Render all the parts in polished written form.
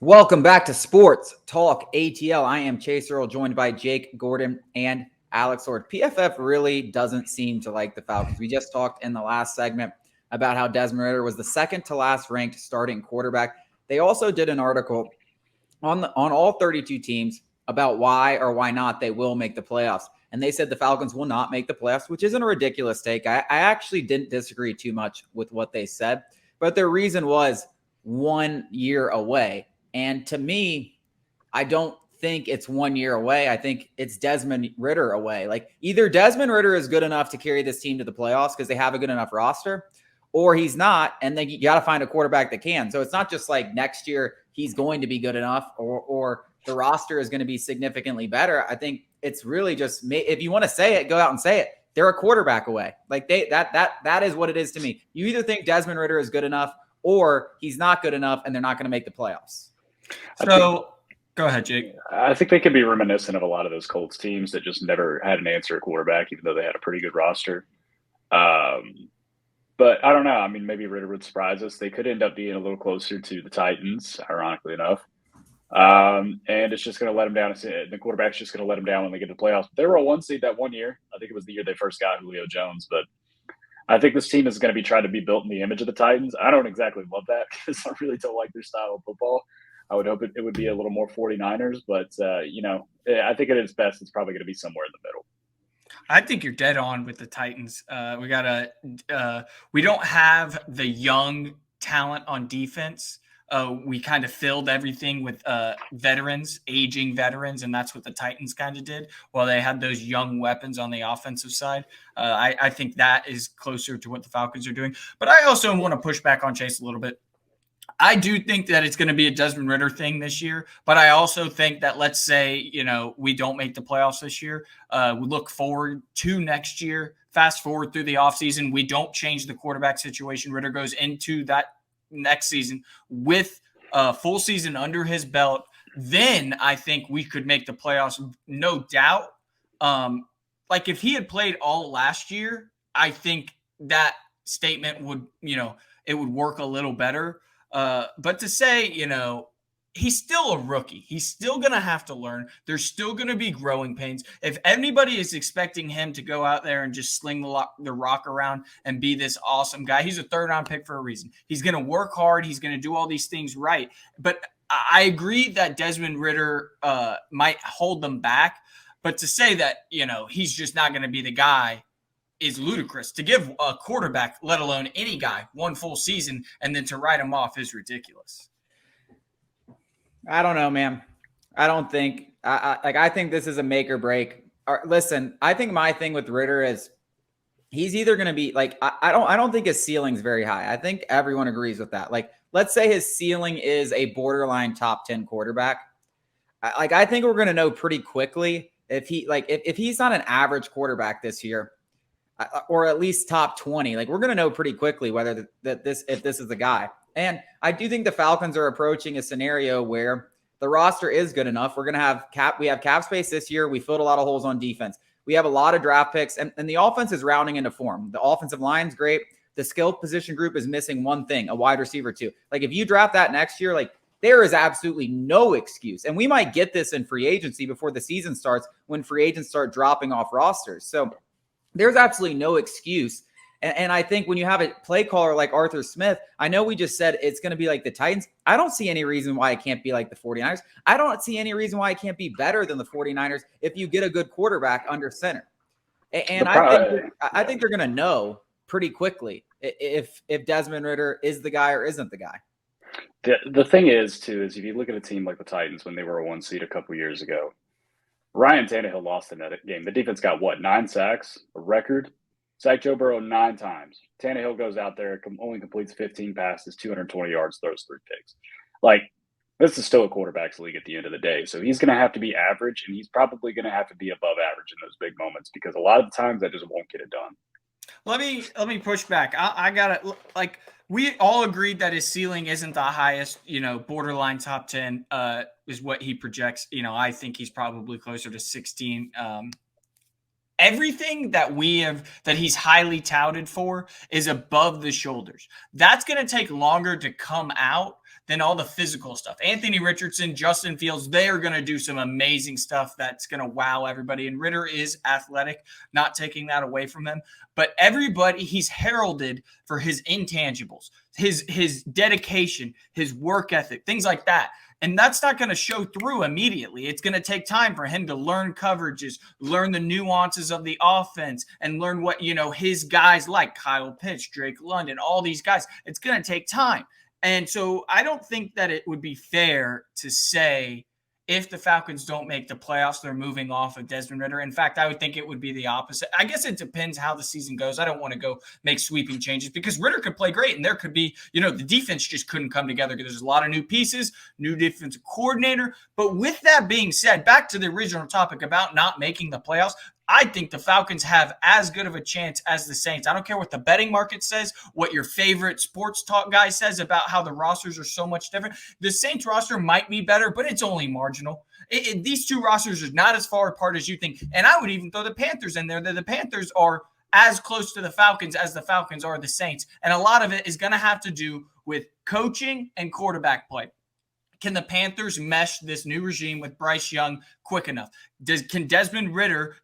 Welcome back to Sports Talk ATL. I am Chase Earl, joined by Jake Gordon and Alex Lord. PFF really doesn't seem to like the Falcons. We just talked in the last segment about how Desmond Ridder was the second to last ranked starting quarterback. They also did an article on all 32 teams about why or why not they will make the playoffs. And they said the Falcons will not make the playoffs, which isn't a ridiculous take. I actually didn't disagree too much with what they said, but their reason was 1 year away. And to me, I don't think it's 1 year away. I think it's Desmond Ridder away. Like either Desmond Ridder is good enough to carry this team to the playoffs because they have a good enough roster, or he's not. And then you got to find a quarterback that can. So it's not just like next year he's going to be good enough or the roster is going to be significantly better. I think it's really just, if you want to say it, go out and say it. They're a quarterback away. Like that is what it is to me. You either think Desmond Ridder is good enough or he's not good enough and they're not going to make the playoffs. So go ahead, Jake. I think they could be reminiscent of a lot of those Colts teams that just never had an answer at quarterback, even though they had a pretty good roster. But I don't know. I mean, maybe Ridder would surprise us. They could end up being a little closer to the Titans, ironically enough. And it's just going to let them down. The quarterback's just going to let them down when they get to the playoffs. They were a 1 seed that 1 year. I think it was the year they first got Julio Jones. But I think this team is going to be trying to be built in the image of the Titans. I don't exactly love that because I really don't like their style of football. I would hope it would be a little more 49ers, but, I think at its best, it's probably going to be somewhere in the middle. I think you're dead on with the Titans. We don't have the young talent on defense. We kind of filled everything with aging veterans, and that's what the Titans kind of did. While they had those young weapons on the offensive side, I think that is closer to what the Falcons are doing. But I also want to push back on Chase a little bit. I do think that it's going to be a Desmond Ridder thing this year, but I also think that let's say, we don't make the playoffs this year. We look forward to next year, fast forward through the offseason. We don't change the quarterback situation. Ridder goes into that next season with a full season under his belt. Then I think we could make the playoffs, no doubt. Like if he had played all last year, I think that statement would, it would work a little better. But to say, he's still a rookie. He's still going to have to learn. There's still going to be growing pains. If anybody is expecting him to go out there and just sling the rock around and be this awesome guy, he's a third-round pick for a reason. He's going to work hard. He's going to do all these things right. But I agree that Desmond Ridder might hold them back. But to say that, he's just not going to be the guy is ludicrous. To give a quarterback, let alone any guy, one full season and then to write him off is ridiculous. I don't know, man. I don't think I think this is a make or break. Listen, I think my thing with Ridder is he's either going to be like, I don't think his ceiling's very high. I think everyone agrees with that. Like, let's say his ceiling is a borderline top 10 quarterback. I think we're going to know pretty quickly if he's not an average quarterback this year, or at least top 20, like we're going to know pretty quickly whether if this is the guy. And I do think the Falcons are approaching a scenario where the roster is good enough. We're going to have cap space this year. We filled a lot of holes on defense. We have a lot of draft picks and the offense is rounding into form. The offensive line's great. The skill position group is missing one thing, a wide receiver too. Like if you draft that next year, like there is absolutely no excuse. And we might get this in free agency before the season starts when free agents start dropping off rosters. So there's absolutely no excuse. And I think when you have a play caller like Arthur Smith, I know we just said it's going to be like the Titans. I don't see any reason why it can't be like the 49ers. I don't see any reason why it can't be better than the 49ers if you get a good quarterback under center. And I think they're going to know pretty quickly if Desmond Ridder is the guy or isn't the guy. The thing is, too, is if you look at a team like the Titans when they were a 1 seed a couple years ago, Ryan Tannehill lost in that game. The defense got 9 sacks, a record. Sacked Joe Burrow 9 times. Tannehill goes out there, only completes 15 passes, 220 yards, throws 3 picks. Like, this is still a quarterback's league at the end of the day. So he's going to have to be average, and he's probably going to have to be above average in those big moments because a lot of the times that just won't get it done. Let me push back. I got to like we all agreed that his ceiling isn't the highest, borderline top 10 is what he projects. I think he's probably closer to 16. everything that he's highly touted for is above the shoulders. That's going to take longer to come out than all the physical stuff. Anthony Richardson, Justin Fields, they are going to do some amazing stuff that's going to wow everybody. And Ritter is athletic, not taking that away from him. But everybody, he's heralded for his intangibles, his dedication, his work ethic, things like that. And that's not going to show through immediately. It's going to take time for him to learn coverages, learn the nuances of the offense, and learn what, his guys like Kyle Pitts, Drake London, all these guys. It's going to take time. And so I don't think that it would be fair to say if the Falcons don't make the playoffs, they're moving off of Desmond Ritter. In fact, I would think it would be the opposite. I guess it depends how the season goes. I don't want to go make sweeping changes because Ritter could play great and there could be, the defense just couldn't come together because there's a lot of new pieces, new defensive coordinator. But with that being said, back to the original topic about not making the playoffs, I think the Falcons have as good of a chance as the Saints. I don't care what the betting market says, what your favorite sports talk guy says about how the rosters are so much different. The Saints roster might be better, but it's only marginal. These two rosters are not as far apart as you think. And I would even throw the Panthers in there. The Panthers are as close to the Falcons as the Falcons are the Saints. And a lot of it is going to have to do with coaching and quarterback play. Can the Panthers mesh this new regime with Bryce Young quick enough? Can Desmond Ritter,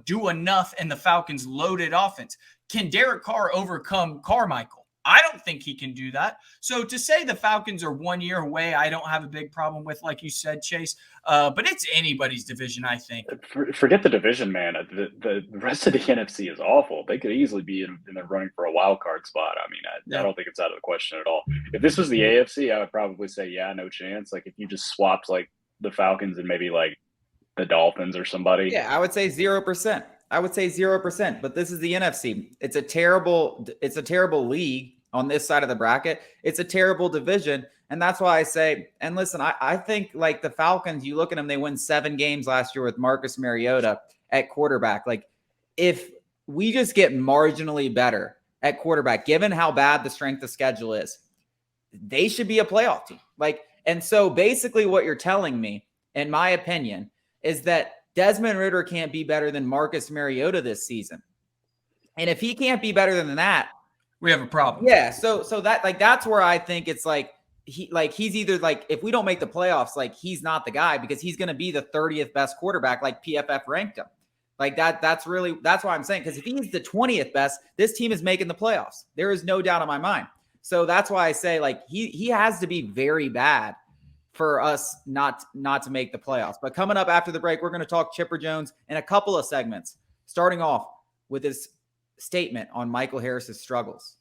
do enough in the Falcons' loaded offense? Can Derek Carr overcome Carmichael? I don't think he can do that. So to say the Falcons are 1 year away, I don't have a big problem with, like you said, Chase. But it's anybody's division, I think. Forget the division, man. The rest of the NFC is awful. They could easily be in the running for a wild card spot. I mean, I don't think it's out of the question at all. If this was the AFC, I would probably say, yeah, no chance. Like if you just swapped like the Falcons and maybe like the Dolphins or somebody. Yeah, I would say 0%. I would say 0%, but this is the NFC. It's a terrible league on this side of the bracket. It's a terrible division. And that's why I say, and listen, I think like the Falcons, you look at them, they win 7 games last year with Marcus Mariota at quarterback. Like if we just get marginally better at quarterback, given how bad the strength of schedule is, they should be a playoff team. Like, and so basically what you're telling me, in my opinion, is that Desmond Ritter can't be better than Marcus Mariota this season. And if he can't be better than that, we have a problem. Yeah. So that like that's where I think it's like he's either like if we don't make the playoffs, like he's not the guy because he's going to be the 30th best quarterback, like PFF ranked him. Like that's why I'm saying, because if he's the 20th best, this team is making the playoffs. There is no doubt in my mind. So that's why I say like he has to be very bad for us not to make the playoffs. But coming up after the break, we're going to talk Chipper Jones in a couple of segments, starting off with his statement on Michael Harris's struggles.